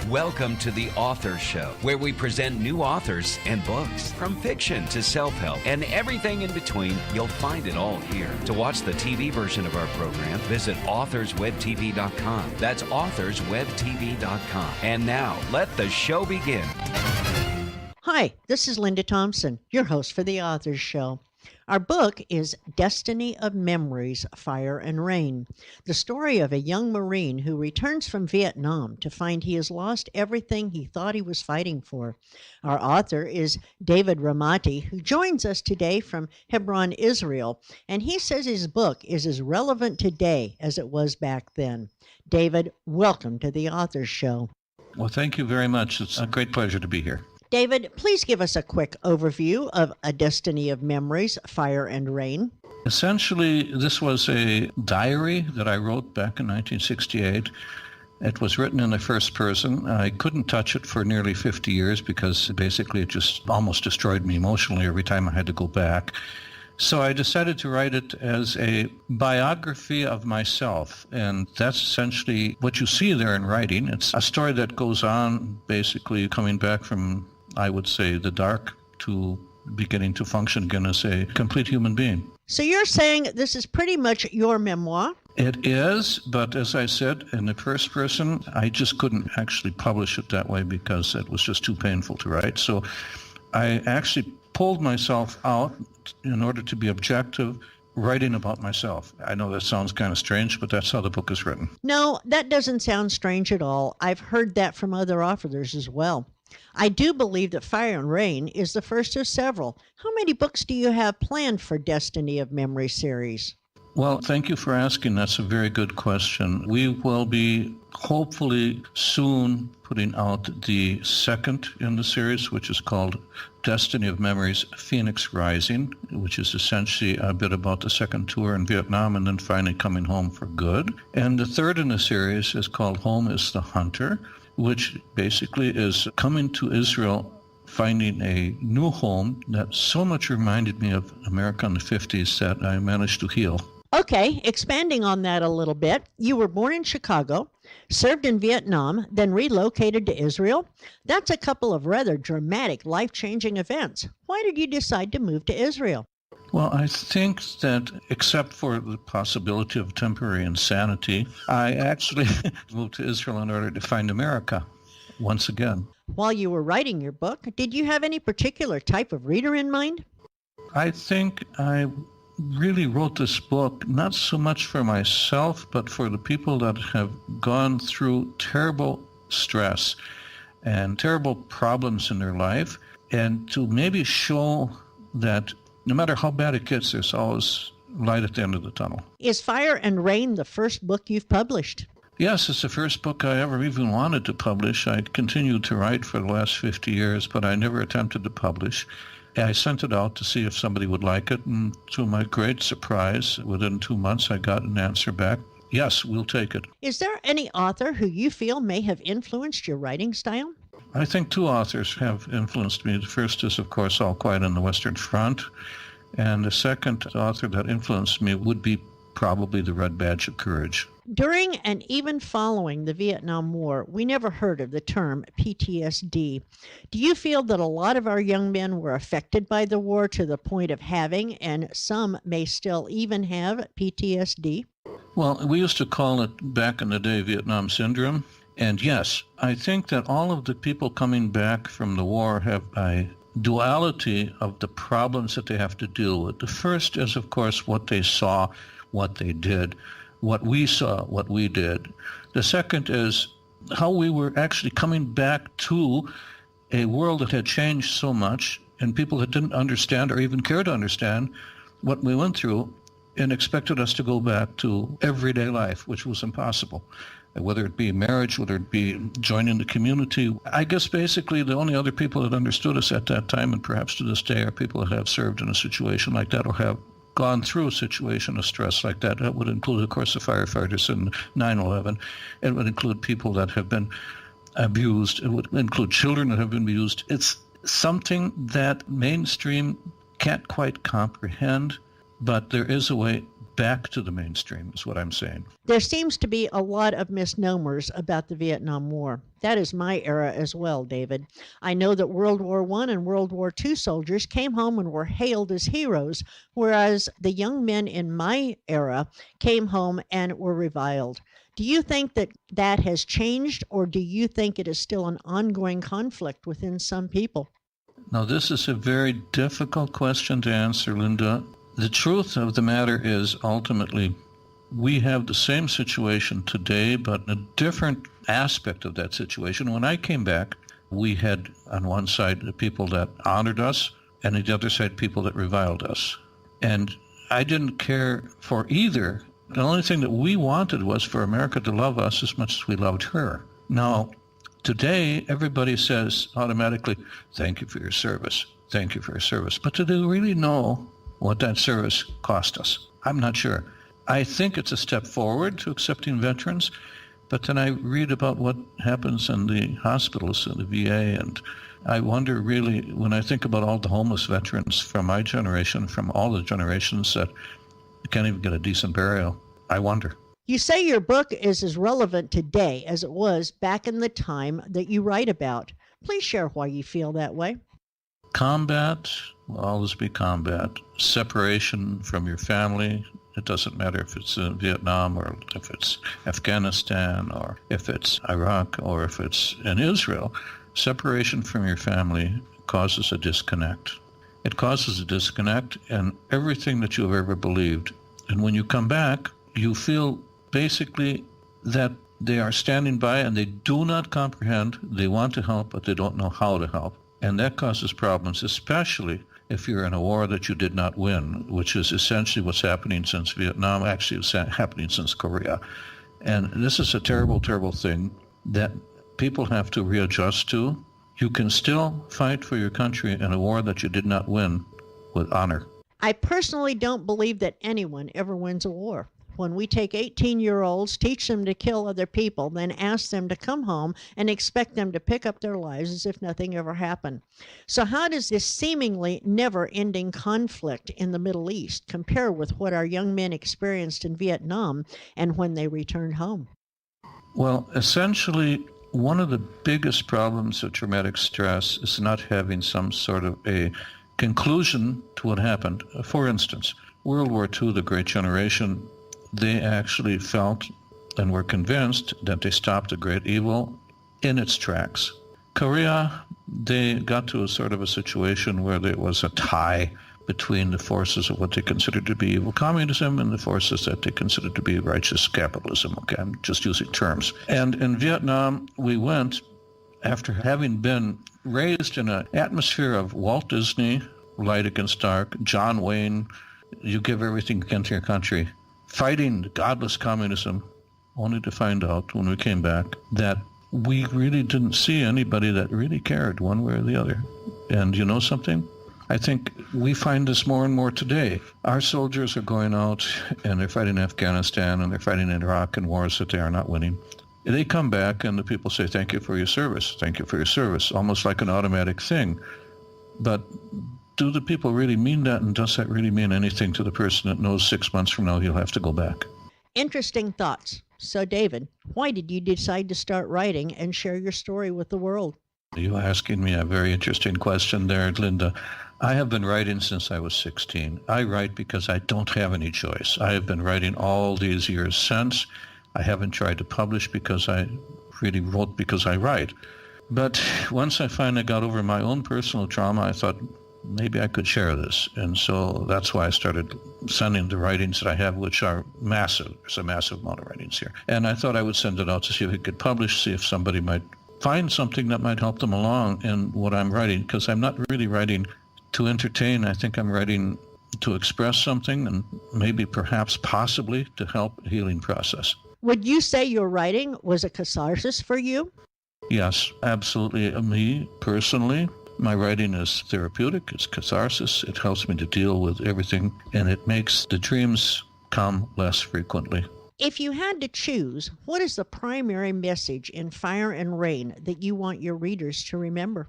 Welcome to The Author Show, where we present new authors and books. From fiction to self-help and everything in between, you'll find it all here. To watch the TV version of our program, visit authorswebtv.com. That's authorswebtv.com. And now, let the show begin. Hi, this is Linda Thompson, your host for The Authors Show. Our book is Destiny of Memories, Fire and Rain, the story of a young Marine who returns from Vietnam to find he has lost everything he thought he was fighting for. Our author is David Ramati, who joins us today from Hebron, Israel, and he says his book is as relevant today as it was back then. David, welcome to The Authors Show. Well, thank you very much. It's a great pleasure to be here. David, please give us a quick overview of A Destiny of Memories, Fire and Rain. Essentially, this was a diary that I wrote back in 1968. It was written in the first person. I couldn't touch it for nearly 50 years because basically it just almost destroyed me emotionally every time I had to go back. So I decided to write it as a biography of myself, and that's essentially what you see there in writing. It's a story that goes on basically coming back from, I would say, the dark to beginning to function again as a complete human being. So you're saying this is pretty much your memoir? It is, but as I said, in the first person, I just couldn't actually publish it that way because it was just too painful to write. So I actually pulled myself out in order to be objective, writing about myself. I know that sounds kind of strange, but that's how the book is written. No, that doesn't sound strange at all. I've heard that from other authors as well. I do believe that Fire and Rain is the first of several. How many books do you have planned for Destiny of Memory series? Well, thank you for asking. That's a very good question. We will be hopefully soon putting out the second in the series, which is called Destiny of Memories, Phoenix Rising, which is essentially a bit about the second tour in Vietnam and then finally coming home for good. And the third in the series is called Home is the Hunter, which basically is coming to Israel, finding a new home that so much reminded me of America in the 50s that I managed to heal. Okay, expanding on that a little bit, you were born in Chicago, served in Vietnam, then relocated to Israel. That's a couple of rather dramatic, life-changing events. Why did you decide to move to Israel? Well, I think that except for the possibility of temporary insanity, I actually moved to Israel in order to find America once again. While you were writing your book, did you have any particular type of reader in mind? I think I really wrote this book not so much for myself, but for the people that have gone through terrible stress and terrible problems in their life, and to maybe show that no matter how bad it gets, there's always light at the end of the tunnel. Is Fire and Rain the first book you've published? Yes, it's the first book I ever even wanted to publish. I continued to write for the last 50 years, but I never attempted to publish. I sent it out to see if somebody would like it, and to my great surprise, within 2 months I got an answer back. Yes, we'll take it. Is there any author who you feel may have influenced your writing style? I think two authors have influenced me. The first is, of course, All Quiet on the Western Front, and the second author that influenced me would be probably The Red Badge of Courage. During and even following the Vietnam War, we never heard of the term PTSD. Do you feel that a lot of our young men were affected by the war to the point of having, and some may still even have, PTSD? Well, we used to call it back in the day Vietnam Syndrome. And yes, I think that all of the people coming back from the war have a duality of the problems that they have to deal with. The first is, of course, what they saw, what they did, what we saw, what we did. The second is how we were actually coming back to a world that had changed so much, and people that didn't understand or even care to understand what we went through and expected us to go back to everyday life, which was impossible. Whether it be marriage, whether it be joining the community. I guess basically the only other people that understood us at that time, and perhaps to this day, are people that have served in a situation like that or have gone through a situation of stress like that. That would include, of course, the firefighters in 9/11. It would include people that have been abused. It would include children that have been abused. It's something that mainstream can't quite comprehend, but there is a way back to the mainstream, is what I'm saying. There seems to be a lot of misnomers about the Vietnam War. That is my era as well, David. I know that World War I and World War II soldiers came home and were hailed as heroes, whereas the young men in my era came home and were reviled. Do you think that that has changed, or do you think it is still an ongoing conflict within some people? Now, this is a very difficult question to answer, Linda. The truth of the matter is, ultimately, we have the same situation today, but a different aspect of that situation. When I came back, we had on one side the people that honored us, and on the other side people that reviled us. And I didn't care for either. The only thing that we wanted was for America to love us as much as we loved her. Now, today, everybody says automatically, thank you for your service, thank you for your service. But do they really know what that service cost us? I'm not sure. I think it's a step forward to accepting veterans, but then I read about what happens in the hospitals in the VA, and I wonder really, when I think about all the homeless veterans from my generation, from all the generations that can't even get a decent burial, I wonder. You say your book is as relevant today as it was back in the time that you write about. Please share why you feel that way. Combat will always be combat. Separation from your family. It doesn't matter if it's in Vietnam or if it's Afghanistan or if it's Iraq or if it's in Israel. Separation from your family causes a disconnect. It causes a disconnect in everything that you've ever believed. And when you come back, you feel basically that they are standing by and they do not comprehend. They want to help, but they don't know how to help. And that causes problems, especially if you're in a war that you did not win, which is essentially what's happening since Vietnam. Actually, it's happening since Korea. And this is a terrible, terrible thing that people have to readjust to. You can still fight for your country in a war that you did not win with honor. I personally don't believe that anyone ever wins a war. When we take 18-year-olds, teach them to kill other people, then ask them to come home and expect them to pick up their lives as if nothing ever happened. So how does this seemingly never-ending conflict in the Middle East compare with what our young men experienced in Vietnam and when they returned home? Well, essentially, one of the biggest problems of traumatic stress is not having some sort of a conclusion to what happened. For instance, World War II, the Great Generation, they actually felt and were convinced that they stopped a great evil in its tracks. Korea, they got to a sort of a situation where there was a tie between the forces of what they considered to be evil communism and the forces that they considered to be righteous capitalism. Okay, I'm just using terms. And in Vietnam, we went, after having been raised in an atmosphere of Walt Disney, Light Against Dark, John Wayne, you give everything again to your country, fighting godless communism, only to find out when we came back that we really didn't see anybody that really cared one way or the other. And you know something? I think we find this more and more today. Our soldiers are going out and they're fighting Afghanistan and they're fighting in Iraq in wars that they are not winning. They come back and the people say, thank you for your service, thank you for your service, almost like an automatic thing. But do the people really mean that, and does that really mean anything to the person that knows 6 months from now he'll have to go back? Interesting thoughts. So, David, why did you decide to start writing and share your story with the world? You're asking me a very interesting question there, Linda. I have been writing since I was 16. I write because I don't have any choice. I have been writing all these years since. I haven't tried to publish because I really wrote because I write. But once I finally got over my own personal trauma, I thought, maybe I could share this. And so that's why I started sending the writings that I have, which are massive. There's a massive amount of writings here. And I thought I would send it out to see if it could publish, see if somebody might find something that might help them along in what I'm writing, because I'm not really writing to entertain. I think I'm writing to express something and maybe perhaps possibly to help the healing process. Would you say your writing was a catharsis for you? Yes, absolutely. Me, personally, my writing is therapeutic, it's catharsis, it helps me to deal with everything, and it makes the dreams come less frequently. If you had to choose, what is the primary message in Fire and Rain that you want your readers to remember?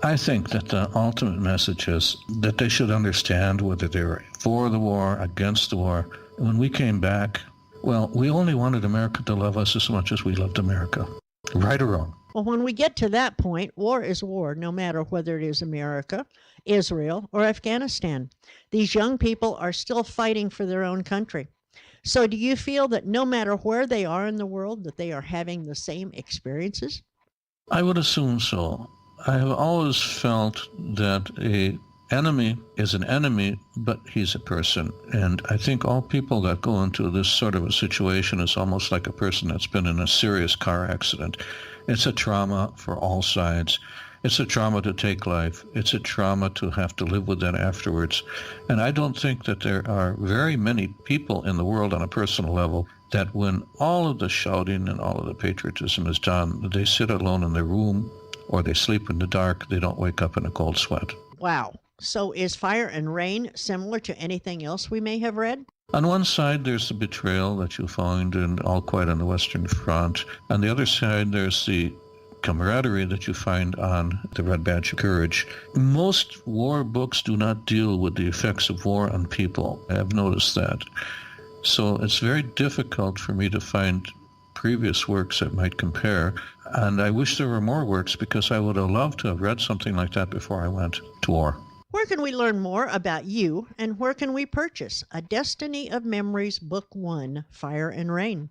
I think that the ultimate message is that they should understand whether they're for the war, against the war, When we came back, well, we only wanted America to love us as much as we loved America. Right or wrong? Well, when we get to that point, war is war, no matter whether it is America, Israel, or Afghanistan. These young people are still fighting for their own country. So do you feel that no matter where they are in the world, that they are having the same experiences? I would assume so. I have always felt that a enemy is an enemy, but he's a person. And I think all people that go into this sort of a situation is almost like a person that's been in a serious car accident. It's a trauma for all sides. It's a trauma to take life. It's a trauma to have to live with that afterwards. And I don't think that there are very many people in the world on a personal level that when all of the shouting and all of the patriotism is done, they sit alone in their room or they sleep in the dark. They don't wake up in a cold sweat. Wow. So is Fire and Rain similar to anything else we may have read? On one side, there's the betrayal that you find in All Quiet on the Western Front. On the other side, there's the camaraderie that you find on the Red Badge of Courage. Most war books do not deal with the effects of war on people. I have noticed that. So it's very difficult for me to find previous works that might compare. And I wish there were more works because I would have loved to have read something like that before I went to war. Where can we learn more about you, and where can we purchase A Destiny of Memories, Book 1, Fire and Rain?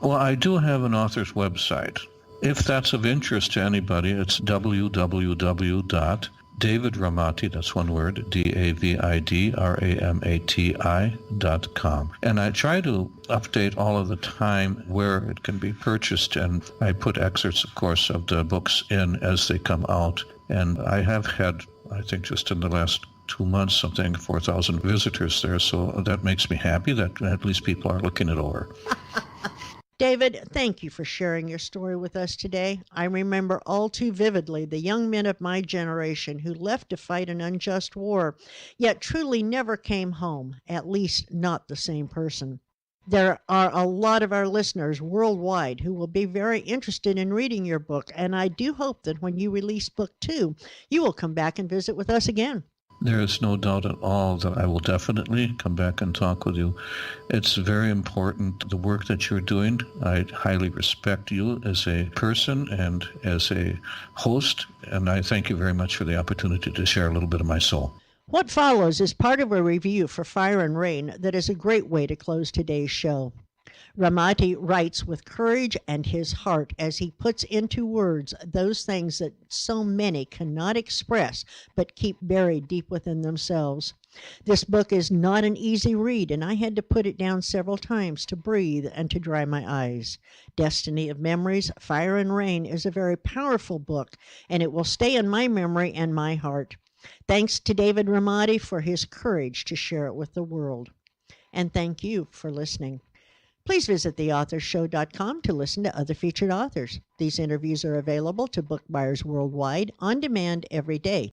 Well, I do have an author's website. If that's of interest to anybody, it's www.davidramati, that's one word, DAVIDRAMATI.com. And I try to update all of the time where it can be purchased, and I put excerpts, of course, of the books in as they come out. And I have had, I think just in the last 2 months, something 4,000 visitors there, so that makes me happy that at least people are looking it over. David, thank you for sharing your story with us today. I remember all too vividly the young men of my generation who left to fight an unjust war, yet truly never came home, at least not the same person. There are a lot of our listeners worldwide who will be very interested in reading your book, and I do hope that when you release book 2, you will come back and visit with us again. There is no doubt at all that I will definitely come back and talk with you. It's very important, the work that you're doing. I highly respect you as a person and as a host, and I thank you very much for the opportunity to share a little bit of my soul. What follows is part of a review for Fire and Rain that is a great way to close today's show. Ramati writes with courage and his heart as he puts into words those things that so many cannot express but keep buried deep within themselves. This book is not an easy read, and I had to put it down several times to breathe and to dry my eyes. Destiny of Memories, Fire and Rain is a very powerful book, and it will stay in my memory and my heart. Thanks to David Ramati for his courage to share it with the world. And thank you for listening. Please visit theauthorshow.com to listen to other featured authors. These interviews are available to book buyers worldwide on demand every day.